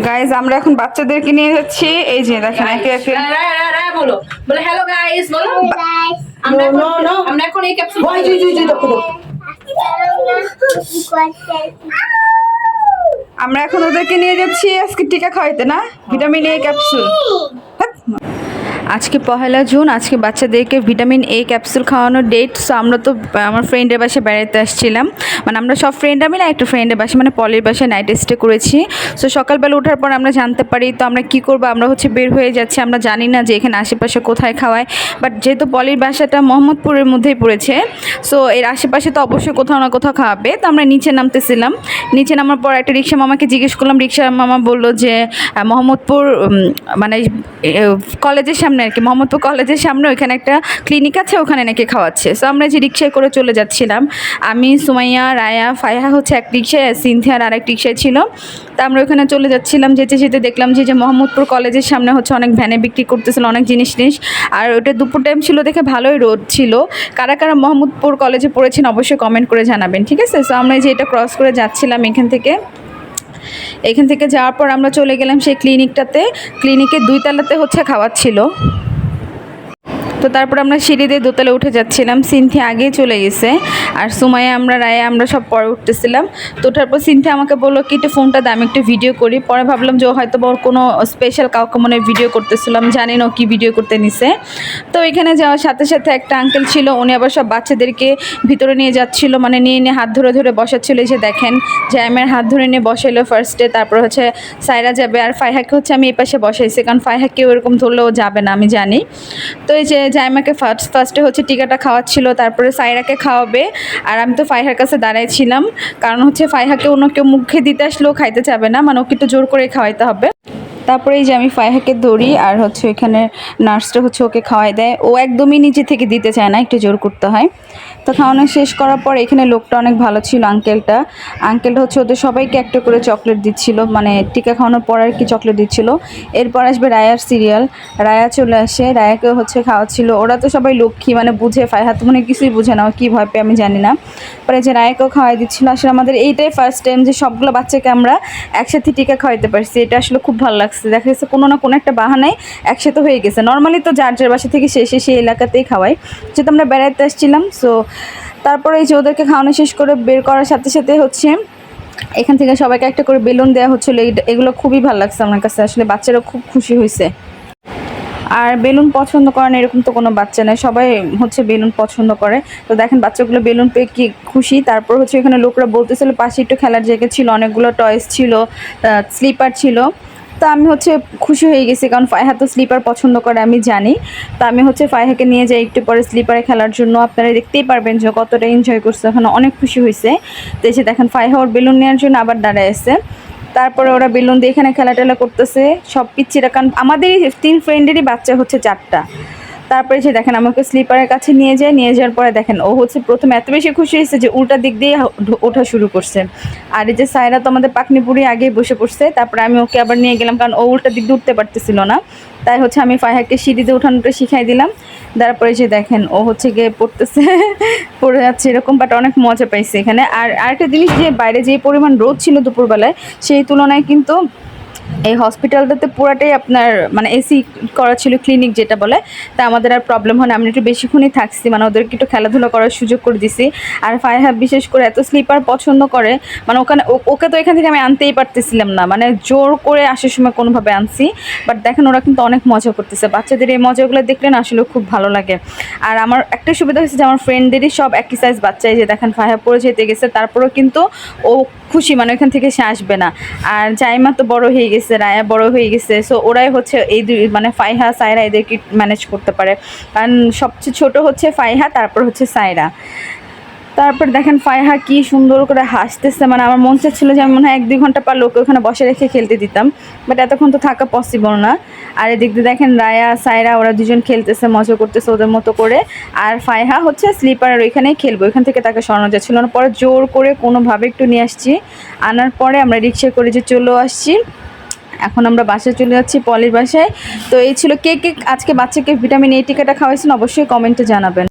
Guys আমরা এখন বাচ্চাদেরকে নিয়ে যাচ্ছি, এই যে দেখেন একে একে। বলো বলে হ্যালো গাইস বলো। আমরা এখন এই ক্যাপসুল আমরা এখন ওদেরকে নিয়ে যাচ্ছি আজকে টিকা খাওয়াইতে, না ভিটামিন এ ক্যাপসুল। আজকে 1 জুন, আজকে বাচ্চাদেরকে ভিটামিন এ ক্যাপসুল খাওয়ানোর ডেট। সো আমরা তো আমার ফ্রেন্ডের বাসায় বেড়াতে আসছিলাম, মানে আমরা সব ফ্রেন্ডরা মিলে একটা ফ্রেন্ডের বাসায় মানে পলির বাসায় নাইট স্টে করেছি। সো সকালবেলা ওঠার পর আমরা জানতে পারি, তো আমরা কি করব, আমরা হচ্ছে বের হয়ে যাচ্ছি। আমরা জানি না যে এখানে আশেপাশে কোথায় খাওয়ায়, বাট যেহেতু পলির বাসাটা মোহাম্মদপুরের মধ্যেই পড়েছে, সো এর আশেপাশে তো অবশ্যই কোথাও না কোথাও খাওয়াবে। তো আমরা নিচে নামতেছিলাম, নিচে নামার পর একটা রিক্সা মামাকে জিজ্ঞেস করলাম, রিক্সা মামা বললো যে মোহাম্মদপুর মানে কলেজের সামনে আর কি, মোহাম্মদপুর কলেজের সামনে ওইখানে একটা ক্লিনিক আছে, ওখানে নাকি খাওয়াচ্ছে। সো আমরা যে রিক্সায় করে চলে যাচ্ছিলাম, আমি, সুমাইয়া, রায়া, ফাইহা হচ্ছে এক রিক্সায়, সিনথিয়ার আর এক রিক্সায় ছিল। তা আমরা ওখানে চলে যাচ্ছিলাম, যেতে যেতে দেখলাম যে মোহাম্মদপুর কলেজের সামনে হচ্ছে অনেক ভ্যানে বিক্রি করতেছিল অনেক জিনিস। আর ওটা দুপুর টাইম ছিল দেখে ভালোই রোদ ছিল। কারা কারা মোহাম্মদপুর কলেজে পড়েছেন অবশ্যই কমেন্ট করে জানাবেন, ঠিক আছে? সো আমরা যে এটা ক্রস করে যাচ্ছিলাম এখান থেকে যাওয়ার পর আমরা চলে গেলাম সেই ক্লিনিকটাতে। ক্লিনিকের 2 তলাতে হচ্ছে খাওয়াচ্ছিল। তো তারপর আমরা সিঁড়ি দিয়ে 2 তলায় উঠে যাচ্ছিলাম। সিনথি আগেই চলে গেছে, আর সুমাইয়া, রায়া আমরা সব পরে উঠতেছিলাম। তো ওঠার পর সিনথি আমাকে বললো কি একটু ফোনটা দাম একটু ভিডিও করি। পরে ভাবলাম যে ও হয়তো ওর কোনো স্পেশাল কাউকে মনে ভিডিও করতেছিলাম, জানি না ও কী ভিডিও করতে নিছে। তো এখানে যাওয়ার সাথে সাথে একটা আঙ্কেল ছিল, উনি আবার সব বাচ্চাদেরকে ভিতরে নিয়ে যাচ্ছিল, মানে নিয়ে হাত ধরে ধরে বসাচ্ছিল। এই যে দেখেন জাইমের হাত ধরে নিয়ে বসাইলো ফার্স্টে, তারপর হচ্ছে সাইরা যাবে, আর ফাইহাকে হচ্ছে আমি এই পাশে বসাইছি, কারণ ফাইহাকে ওরকম ধরলেও যাবে না আমি জানি। তো এই যে জাইমাকে ফার্স্টে হচ্ছে টিকাটা খাওয়াচ্ছিল, তারপরে সাইরাকে খাওয়াবে। আর আমি তো ফাইহার কাছে দাঁড়াইছিলাম, কারণ হচ্ছে ফাইহাকে অন্য কেউ মুখে দিতে আসলেও খাইতে চাবে না, মানে ওকে একটু জোর করে খাওয়াইতে হবে। তারপরে এই যে আমি ফাইহাকে ধরি, আর হচ্ছে ওইখানে নার্সটা হচ্ছে ওকে খাওয়াই দেয়। ও একদমই নিচে থেকে দিতে চায় না, একটু জোর করতে হয়। তো খাওয়ানো শেষ করার পর এখানে লোকটা অনেক ভালো ছিল, আঙ্কেলটা হচ্ছে ওদের সবাইকে একটা করে চকলেট দিচ্ছিল, মানে টিকা খাওয়ানোর পর আর কি চকলেট দিচ্ছিল। এরপর আসবে রায়ার সিরিয়াল, রায়া চলে আসে, রায়াকেও হচ্ছে খাওয়াচ্ছিল। ওরা তো সবাই লক্ষ্মী, মানে বুঝে, ফাইহা তো মানে কিছুই বুঝে না, কী ভয় পেয়ে আমি জানি না। পরে যে রায়াকেও খাওয়াই দিচ্ছিলো। আসলে আমাদের এইটাই ফার্স্ট টাইম যে সবগুলো বাচ্চাকে আমরা একসাথে টিকা খাওয়াইতে পারছি, এটা আসলে খুব ভালো লাগছে। দেখা গেছে কোনো না কোনো একটা বাহানায় একসাথে হয়ে গেছে। নর্মালি তো যার যার বাসা থেকে শেষে সেই এলাকাতেই খাওয়াই, যেহেতু আমরা বেড়াতে আসছিলাম। সো তারপরে এই যে ওদেরকে খাওয়ানো শেষ করে বের করার সাথে সাথে হচ্ছে এখান থেকে সবাইকে একটা করে বেলুন দেওয়া হচ্ছিলো। এগুলো খুবই ভালো লাগছে আমার কাছে, আসলে বাচ্চারা খুব খুশি হয়েছে। আর বেলুন পছন্দ করে না এরকম তো কোনো বাচ্চা নেই, সবাই হচ্ছে বেলুন পছন্দ করে। তো দেখেন বাচ্চাগুলো বেলুন পেয়ে কি খুশি। তারপর হচ্ছে এখানে লোকরা বলতেছিল পাশে একটু খেলার জায়গা ছিল, অনেকগুলো টয়েস ছিল, স্লিপার ছিল। তো আমি হচ্ছে খুশি হয়ে গেছি, কারণ ফাইহা তো স্লিপার পছন্দ করে আমি জানি। তো আমি হচ্ছে ফাইহাকে নিয়ে যাই একটু পরে স্লিপারে খেলার জন্য। আপনারা দেখতেই পারবেন যে কতটা এনজয় করছে, ওখানে অনেক খুশি হয়েছে। তো এসে দেখেন ফাইহা ওর বেলুন নেওয়ার জন্য আবার দাঁড়ায় আছে। তারপরে ওরা বেলুন দিয়ে এখানে খেলা টেলা করতেছে সব পিচ্ছিরা, কারণ আমাদেরই 3 ফ্রেন্ডেরই বাচ্চা হচ্ছে 4টা। তারপরে যে দেখেন আমাকে স্লিপারের কাছে নিয়ে যাওয়ার পরে দেখেন ও হচ্ছে প্রথমে এত বেশি খুশি হয়েছে যে উল্টা দিক দিয়ে ওঠা শুরু করছে। আর এই যে সাইরা তো আমাদের পাকনিপুরি আগেই বসে পড়ছে। তারপরে আমি ওকে আবার নিয়ে গেলাম, কারণ ও উল্টা দিক দিয়ে উঠতে পারতেছিল না। তাই হচ্ছে আমি ফাইহাকে সিঁড়িতে উঠানোটা শিখাই দিলাম। তারপরে যে দেখেন ও হচ্ছে গিয়ে পড়তেছে, পড়ে যাচ্ছে এরকম, বাট অনেক মজা পাইছে এখানে। আর আরেকটা জিনিস, যে বাইরে যে পরিমাণ রোদ ছিল দুপুরবেলায়, সেই তুলনায় কিন্তু এই হসপিটালটাতে পুরাটাই আপনার মানে এসি করা ছিল, ক্লিনিক যেটা বলে। তা আমাদের আর প্রবলেম হয় না, আমরা একটু বেশিক্ষণই থাকছি, মানে ওদেরকে একটু খেলাধুলা করার সুযোগ করে দিছি। আর ফাইহা বিশেষ করে এত স্লিপার পছন্দ করে, মানে ওকে তো এখান থেকে আমি আনতেই পারতেছিলাম না, মানে জোর করে আসার সময় কোনোভাবে আনছি। বাট দেখেন ওরা কিন্তু অনেক মজা করতেছে, বাচ্চাদের এই মজাগুলো দেখলে না আসলে খুব ভালো লাগে। আর আমার একটা সুবিধা হয়েছে যে আমার ফ্রেন্ডদেরই সব একই সাইজ বাচ্চাই, যে দেখেন ফাইহা পড়ে যেতে গেছে, তারপরেও কিন্তু ও খুশি, মানে ওইখান থেকে সে আসবে না। আর জাইমা তো বড় হয়ে গেছে, রায়া বড় হয়ে গেছে। সো ওরাই হচ্ছে এই মানে ফাইহা সাইরা এদেরকে ম্যানেজ করতে পারে, কারণ সবচেয়ে ছোট হচ্ছে ফাইহা, তারপর হচ্ছে সাইরা। তারপর দেখেন ফাইহা কি সুন্দর করে হাসতেছে, মানে আমার মন চাচ্ছিল যে আমি মনে হয় 1-2 ঘন্টা পারলে ওকে ওখানে বসে রেখে খেলতে দিতাম, বাট এতক্ষণ তো থাকা পসিবল না। আর এদিক দিয়ে দেখেন রায়া সাইরা ওরা দুজন খেলতেছে, মজা করতেছে ওদের মতো করে। আর ফাইহা হচ্ছে স্লিপারের ওইখানেই খেলবো, ওইখান থেকে তাকে সরানো যাচ্ছিল না। পরে জোর করে কোনোভাবে একটু নিয়ে আসছি, আনার পরে আমরা রিক্সা করে যে চলে আসছি। এখন আমরা বাসায় চলে যাচ্ছি, পলির বাসায়। তো এই ছিল কে কে আজকে বাচ্চাকে ভিটামিন এ টিকাটা খাওয়াইছেন অবশ্যই কমেন্টে জানাবেন।